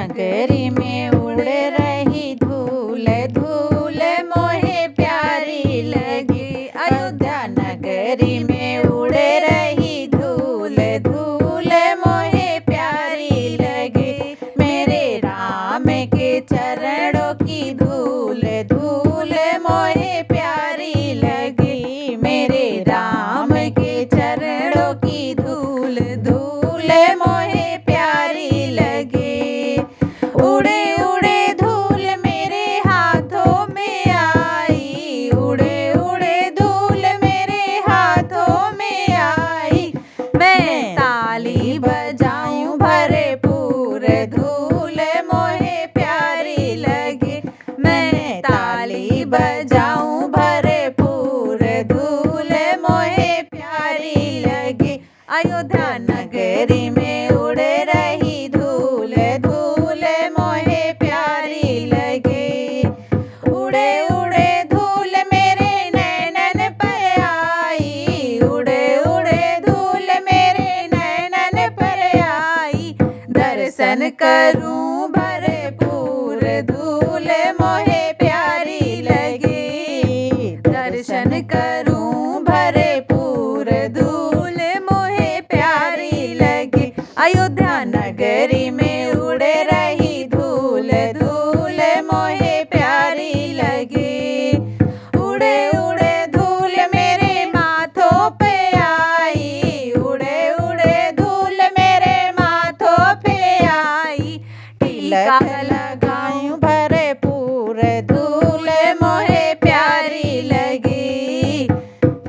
नगरी में उड़े रही धूल, धूल मोहे प्यारी लगी। अयोध्या नगरी में उड़े रही धूल, धूल मोहे प्यारी लगी। मेरे राम के चरणों की धूल, धूल मोहे प्यारी लगी। मेरे राम के चरणों की धूल, धूल मोहे प्यारी लगी। उड़े उड़े धूल मेरे हाथों में आई, उड़े उड़े धूल मेरे हाथों में आई। मैं ताली बजाऊं भरपूर, धूल मोहे प्यारी लगी। मैं ताली बजाऊं भरपूर, धूल मोहे प्यारी लगी। अयोध्या नगरी में उड़े रही धूल, धूल मोहे प्यारी लगी। उड़े उड़े धूल मेरे नैनन पर आई, उड़े उड़े धूल मेरे नैनन पर आई। दर्शन करूं भरपूर, धूल मोहे प्यारी लगी। दर्शन करूं भरपूर, धूल मोहे प्यारी लगी। अयोध्या नगरी में उड़े रही धूल, धूल मोहे प्यारी लगी। उड़े उड़े धूल मेरे माथों पे आई, उड़े उड़े धूल मेरे माथों पे आई। टीका लगाऊं भरपूर, धूल मोहे प्यारी लगी।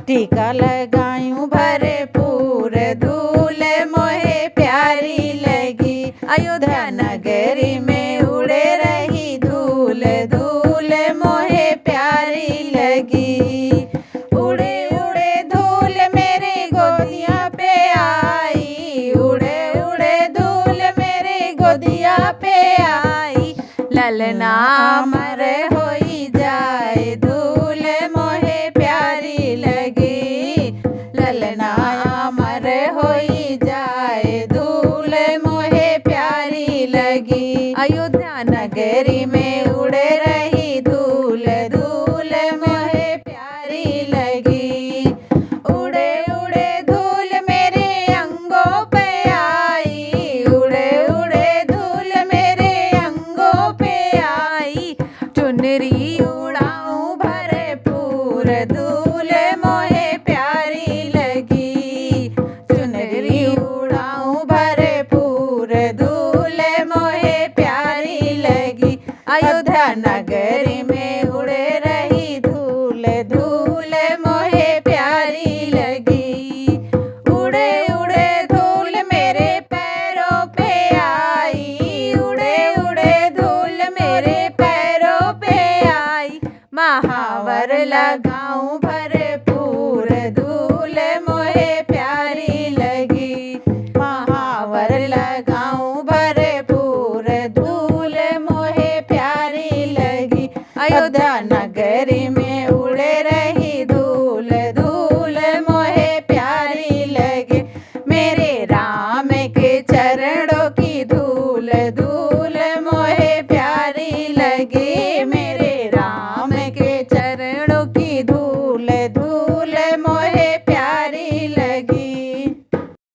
टीका लगाऊं भरपूर, धूल मोहे प्यारी लगी। अयोध्या नगरी में उड़े रही धूल, धूल मोहे प्यारी लगी। उड़े उड़े धूल मेरे गोदिया पे आई, उड़े उड़े धूल मेरे गोदिया पे आई। ललना